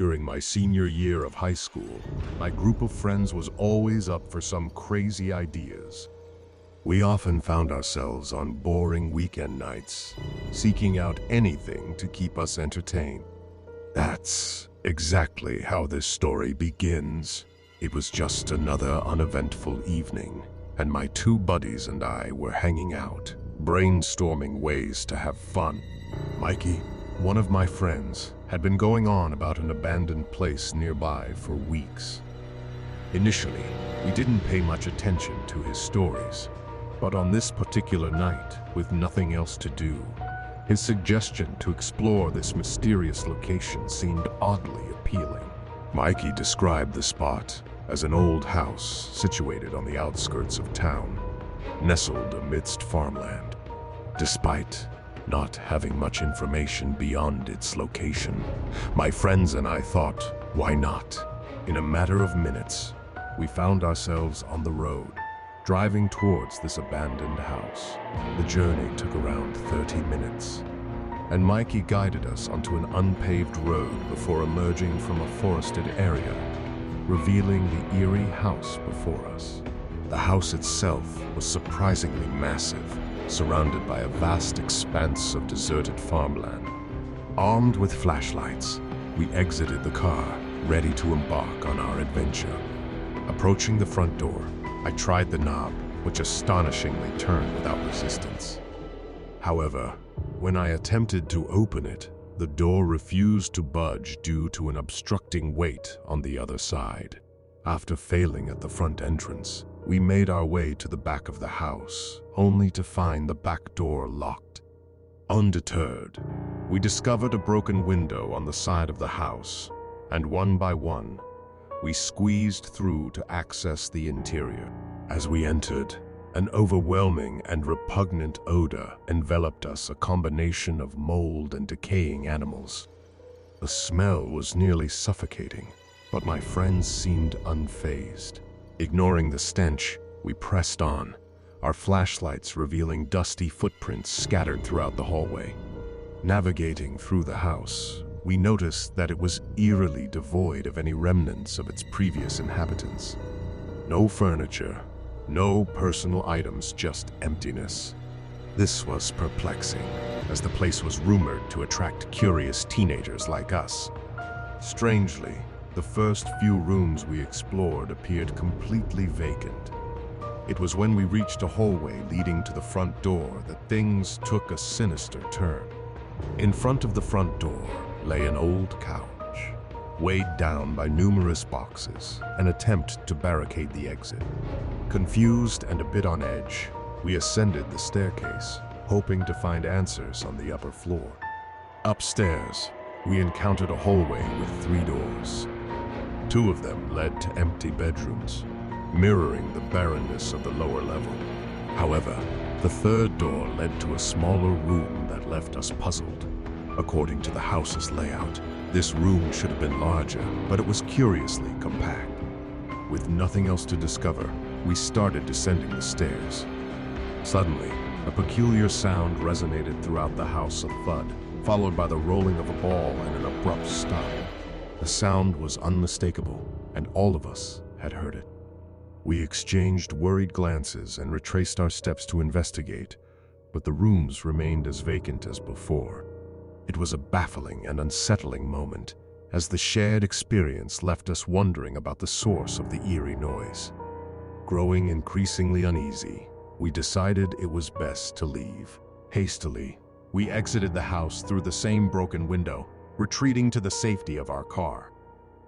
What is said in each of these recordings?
During my senior year of high school, my group of friends was always up for some crazy ideas. We often found ourselves on boring weekend nights, seeking out anything to keep us entertained. That's exactly how this story begins. It was just another uneventful evening, and my two buddies and I were hanging out, brainstorming ways to have fun. Mikey, one of my friends, had been going on about an abandoned place nearby for weeks. Initially, we didn't pay much attention to his stories, but on this particular night, with nothing else to do, his suggestion to explore this mysterious location seemed oddly appealing. Mikey described the spot as an old house situated on the outskirts of town, nestled amidst farmland. Despite not having much information beyond its location, my friends and I thought, why not? In a matter of minutes, we found ourselves on the road, driving towards this abandoned house. The journey took around 30 minutes, and Mikey guided us onto an unpaved road before emerging from a forested area, revealing the eerie house before us. The house itself was surprisingly massive, surrounded by a vast expanse of deserted farmland. Armed with flashlights, we exited the car, ready to embark on our adventure. Approaching the front door, I tried the knob, which astonishingly turned without resistance. However, when I attempted to open it, the door refused to budge due to an obstructing weight on the other side. After failing at the front entrance, we made our way to the back of the house, only to find the back door locked. Undeterred, we discovered a broken window on the side of the house, and one by one, we squeezed through to access the interior. As we entered, an overwhelming and repugnant odor enveloped us, a combination of mold and decaying animals. The smell was nearly suffocating, but my friends seemed unfazed. Ignoring the stench, we pressed on, our flashlights revealing dusty footprints scattered throughout the hallway. Navigating through the house, we noticed that it was eerily devoid of any remnants of its previous inhabitants. No furniture, no personal items, just emptiness. This was perplexing, as the place was rumored to attract curious teenagers like us. Strangely, the first few rooms we explored appeared completely vacant. It was when we reached a hallway leading to the front door that things took a sinister turn. In front of the front door lay an old couch, weighed down by numerous boxes, an attempt to barricade the exit. Confused and a bit on edge, we ascended the staircase, hoping to find answers on the upper floor. Upstairs, we encountered a hallway with 3 doors. 2 of them led to empty bedrooms, mirroring the barrenness of the lower level. However, the 3rd door led to a smaller room that left us puzzled. According to the house's layout, this room should have been larger, but it was curiously compact. With nothing else to discover, we started descending the stairs. Suddenly, a peculiar sound resonated throughout the house, a thud, followed by the rolling of a ball and an abrupt stop. The sound was unmistakable, and all of us had heard it. We exchanged worried glances and retraced our steps to investigate, but the rooms remained as vacant as before. It was a baffling and unsettling moment, as the shared experience left us wondering about the source of the eerie noise. Growing increasingly uneasy, we decided it was best to leave. Hastily, we exited the house through the same broken window, retreating to the safety of our car.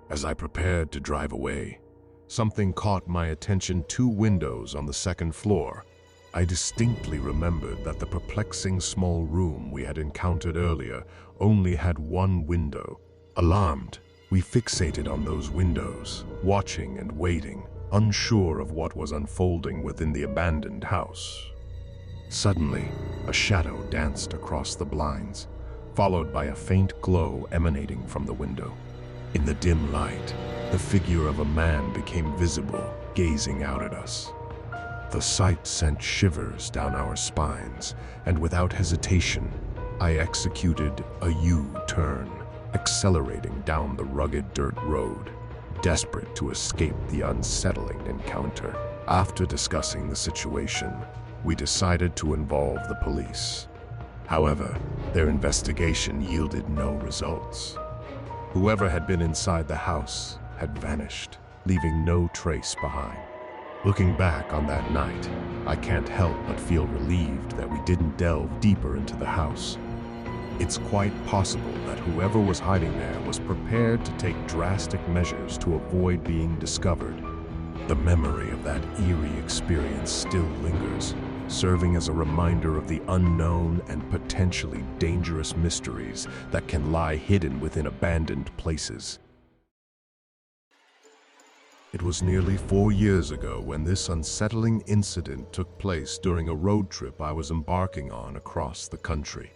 As I prepared to drive away, something caught my attention: 2 windows on the 2nd floor. I distinctly remembered that the perplexing small room we had encountered earlier only had 1 window. Alarmed, we fixated on those windows, watching and waiting, unsure of what was unfolding within the abandoned house. Suddenly, a shadow danced across the blinds, followed by a faint glow emanating from the window. In the dim light, the figure of a man became visible, gazing out at us. The sight sent shivers down our spines, and without hesitation, I executed a U-turn, accelerating down the rugged dirt road, desperate to escape the unsettling encounter. After discussing the situation, we decided to involve the police. However, their investigation yielded no results. Whoever had been inside the house had vanished, leaving no trace behind. Looking back on that night, I can't help but feel relieved that we didn't delve deeper into the house. It's quite possible that whoever was hiding there was prepared to take drastic measures to avoid being discovered. The memory of that eerie experience still lingers, serving as a reminder of the unknown and potentially dangerous mysteries that can lie hidden within abandoned places. It was nearly 4 years ago when this unsettling incident took place during a road trip I was embarking on across the country.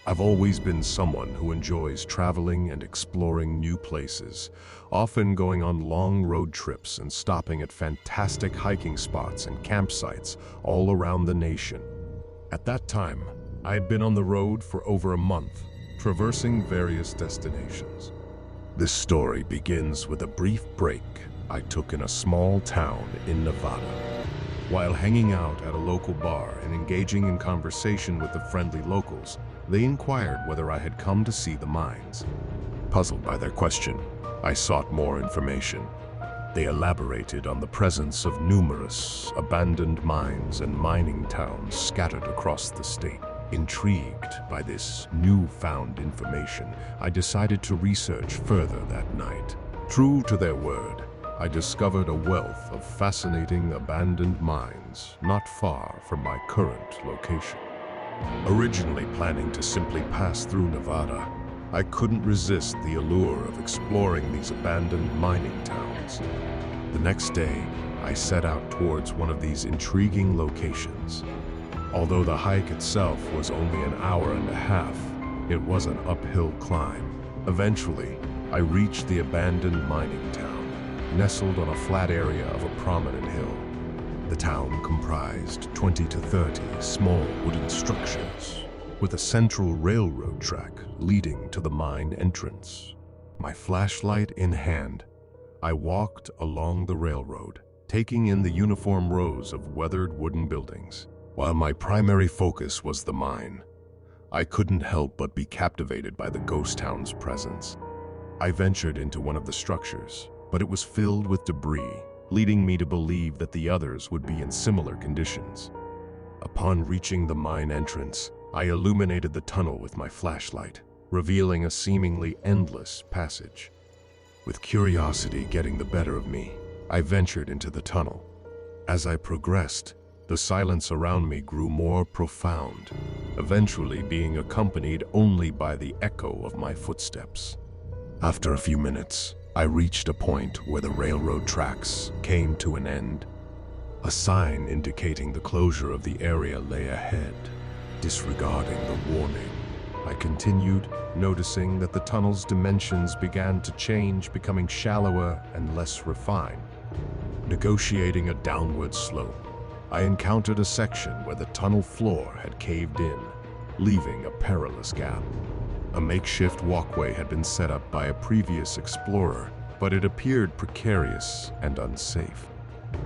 I've always been someone who enjoys traveling and exploring new places, often going on long road trips and stopping at fantastic hiking spots and campsites all around the nation. At that time, I had been on the road for over a month, traversing various destinations. This story begins with a brief break I took in a small town in Nevada. While hanging out at a local bar and engaging in conversation with the friendly locals, they inquired whether I had come to see the mines. Puzzled by their question, I sought more information. They elaborated on the presence of numerous abandoned mines and mining towns scattered across the state. Intrigued by this newfound information, I decided to research further that night. True to their word, I discovered a wealth of fascinating abandoned mines not far from my current location. Originally planning to simply pass through Nevada, I couldn't resist the allure of exploring these abandoned mining towns. The next day, I set out towards one of these intriguing locations. Although the hike itself was only an hour and a half, it was an uphill climb. Eventually, I reached the abandoned mining town, nestled on a flat area of a prominent hill. The town comprised 20 to 30 small wooden structures, with a central railroad track leading to the mine entrance. My flashlight in hand, I walked along the railroad, taking in the uniform rows of weathered wooden buildings. While my primary focus was the mine, I couldn't help but be captivated by the ghost town's presence. I ventured into one of the structures, but it was filled with debris, leading me to believe that the others would be in similar conditions. Upon reaching the mine entrance, I illuminated the tunnel with my flashlight, revealing a seemingly endless passage. With curiosity getting the better of me, I ventured into the tunnel. As I progressed, the silence around me grew more profound, eventually being accompanied only by the echo of my footsteps. After a few minutes, I reached a point where the railroad tracks came to an end. A sign indicating the closure of the area lay ahead. Disregarding the warning, I continued, noticing that the tunnel's dimensions began to change, becoming shallower and less refined. Negotiating a downward slope, I encountered a section where the tunnel floor had caved in, leaving a perilous gap. A makeshift walkway had been set up by a previous explorer, but it appeared precarious and unsafe.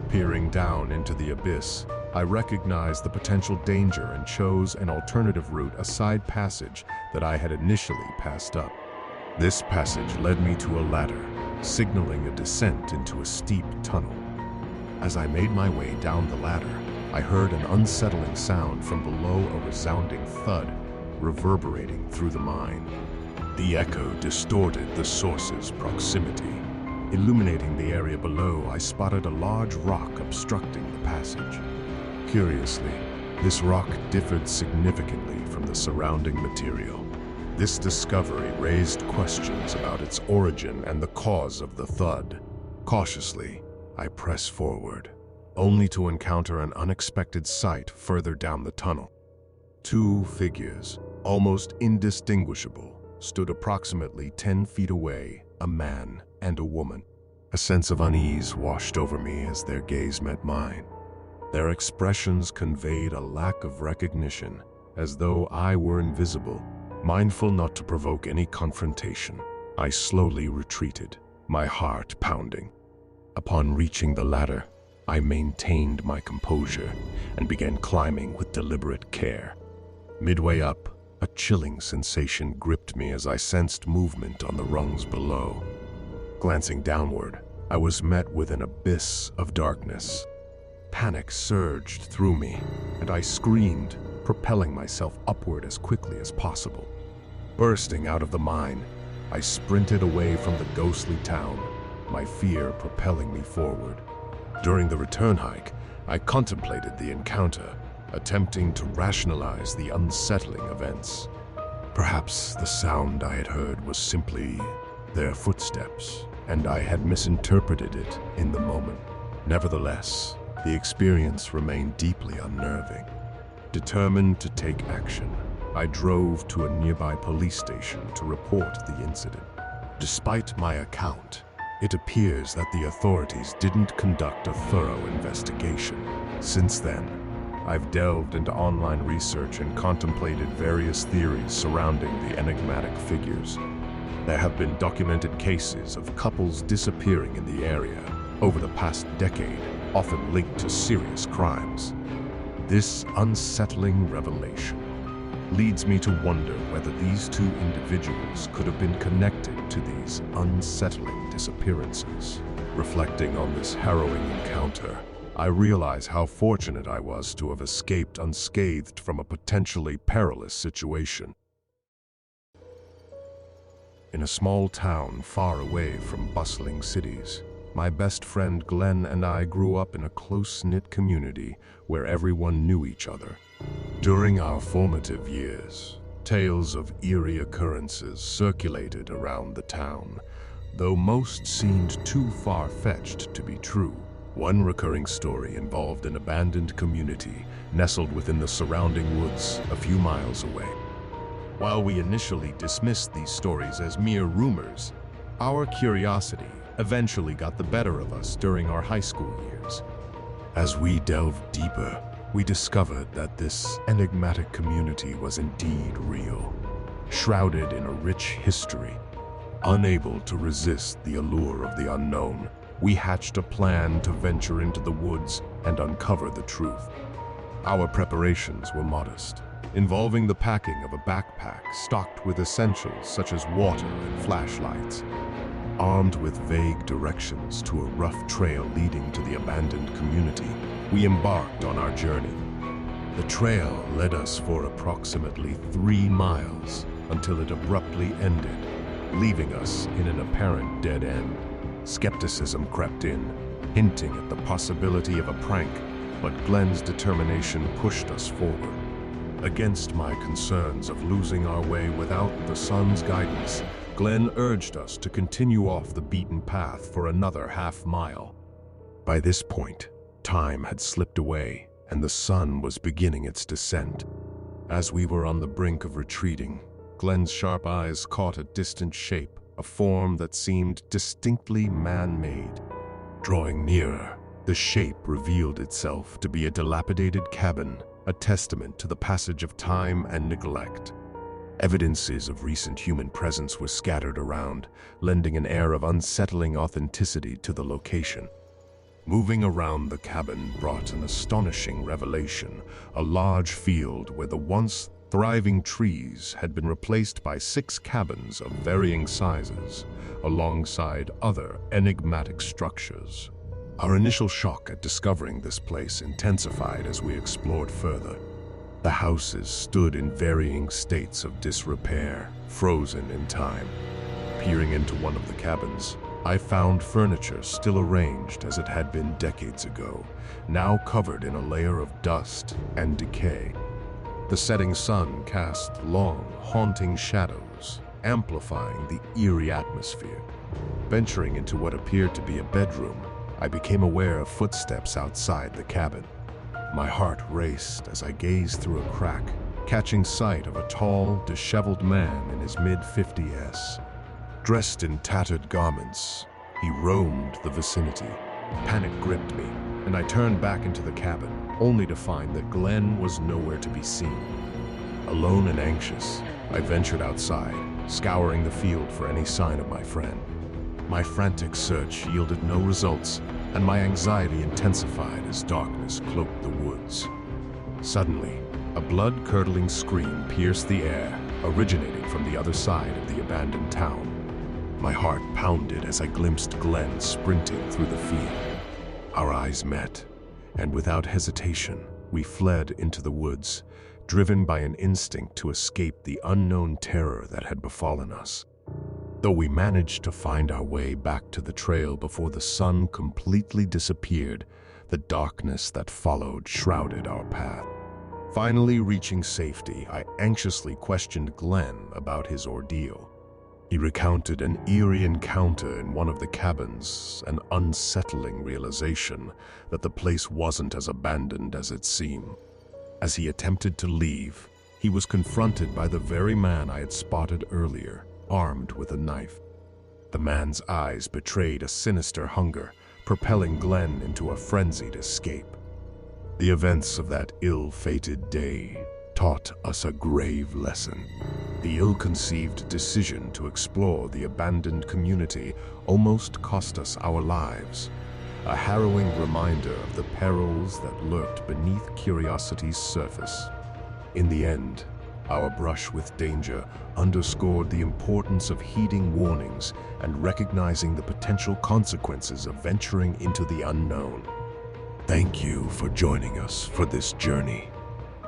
Peering down into the abyss, I recognized the potential danger and chose an alternative route, a side passage that I had initially passed up. This passage led me to a ladder, signaling a descent into a steep tunnel. As I made my way down the ladder, I heard an unsettling sound from below, a resounding thud reverberating through the mine. The echo distorted the source's proximity. Illuminating the area below, I spotted a large rock obstructing the passage. Curiously, this rock differed significantly from the surrounding material. This discovery raised questions about its origin and the cause of the thud. Cautiously, I pressed forward, only to encounter an unexpected sight further down the tunnel. Two figures, almost indistinguishable, stood approximately 10 feet away, a man and a woman. A sense of unease washed over me as their gaze met mine. Their expressions conveyed a lack of recognition, as though I were invisible, Mindful not to provoke any confrontation, I slowly retreated, my heart pounding. Upon reaching the ladder, I maintained my composure and began climbing with deliberate care. Midway up, a chilling sensation gripped me as I sensed movement on the rungs below. Glancing downward, I was met with an abyss of darkness. Panic surged through me, and I screamed, propelling myself upward as quickly as possible. Bursting out of the mine, I sprinted away from the ghostly town, my fear propelling me forward. During the return hike, I contemplated the encounter, attempting to rationalize the unsettling events. Perhaps the sound I had heard was simply their footsteps, and I had misinterpreted it in the moment. Nevertheless, the experience remained deeply unnerving. Determined to take action, I drove to a nearby police station to report the incident. Despite my account, it appears that the authorities didn't conduct a thorough investigation. Since then, I've delved into online research and contemplated various theories surrounding the enigmatic figures. There have been documented cases of couples disappearing in the area over the past decade, often linked to serious crimes. This unsettling revelation leads me to wonder whether these two individuals could have been connected to these unsettling disappearances. Reflecting on this harrowing encounter, I realize how fortunate I was to have escaped unscathed from a potentially perilous situation. In a small town far away from bustling cities, my best friend Glenn and I grew up in a close-knit community where everyone knew each other. During our formative years, tales of eerie occurrences circulated around the town, though most seemed too far-fetched to be true. One recurring story involved an abandoned community nestled within the surrounding woods a few miles away. While we initially dismissed these stories as mere rumors, our curiosity eventually got the better of us during our high school years. As we delved deeper, we discovered that this enigmatic community was indeed real, shrouded in a rich history. Unable to resist the allure of the unknown, we hatched a plan to venture into the woods and uncover the truth. Our preparations were modest, involving the packing of a backpack stocked with essentials such as water and flashlights. Armed with vague directions to a rough trail leading to the abandoned community, we embarked on our journey. The trail led us for approximately 3 miles until it abruptly ended, leaving us in an apparent dead end. Skepticism crept in, hinting at the possibility of a prank, but Glenn's determination pushed us forward. Against my concerns of losing our way without the sun's guidance, Glenn urged us to continue off the beaten path for another half-mile. By this point, time had slipped away, and the sun was beginning its descent. As we were on the brink of retreating, Glenn's sharp eyes caught a distant shape, a form that seemed distinctly man-made. Drawing nearer, the shape revealed itself to be a dilapidated cabin, a testament to the passage of time and neglect. Evidences of recent human presence were scattered around, lending an air of unsettling authenticity to the location. Moving around the cabin brought an astonishing revelation, a large field where the once thriving trees had been replaced by 6 cabins of varying sizes, alongside other enigmatic structures. Our initial shock at discovering this place intensified as we explored further. The houses stood in varying states of disrepair, frozen in time. Peering into one of the cabins, I found furniture still arranged as it had been decades ago, now covered in a layer of dust and decay. The setting sun cast long, haunting shadows, amplifying the eerie atmosphere. Venturing into what appeared to be a bedroom, I became aware of footsteps outside the cabin. My heart raced as I gazed through a crack, catching sight of a tall, disheveled man in his mid-50s. Dressed in tattered garments, he roamed the vicinity. Panic gripped me, and I turned back into the cabin, only to find that Glenn was nowhere to be seen. Alone and anxious, I ventured outside, scouring the field for any sign of my friend. My frantic search yielded no results, and my anxiety intensified as darkness cloaked the woods. Suddenly, a blood-curdling scream pierced the air, originating from the other side of the abandoned town. My heart pounded as I glimpsed Glenn sprinting through the field. Our eyes met, and without hesitation, we fled into the woods, driven by an instinct to escape the unknown terror that had befallen us. Though we managed to find our way back to the trail before the sun completely disappeared, the darkness that followed shrouded our path. Finally reaching safety, I anxiously questioned Glenn about his ordeal. He recounted an eerie encounter in one of the cabins, an unsettling realization that the place wasn't as abandoned as it seemed. As he attempted to leave, he was confronted by the very man I had spotted earlier, armed with a knife. The man's eyes betrayed a sinister hunger, propelling Glenn into a frenzied escape. The events of that ill-fated day taught us a grave lesson. The ill-conceived decision to explore the abandoned community almost cost us our lives, a harrowing reminder of the perils that lurked beneath curiosity's surface. In the end, our brush with danger underscored the importance of heeding warnings and recognizing the potential consequences of venturing into the unknown. Thank you for joining us for this journey.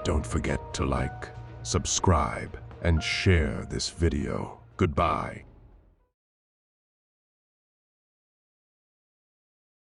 Don't forget to like, subscribe, and share this video. Goodbye.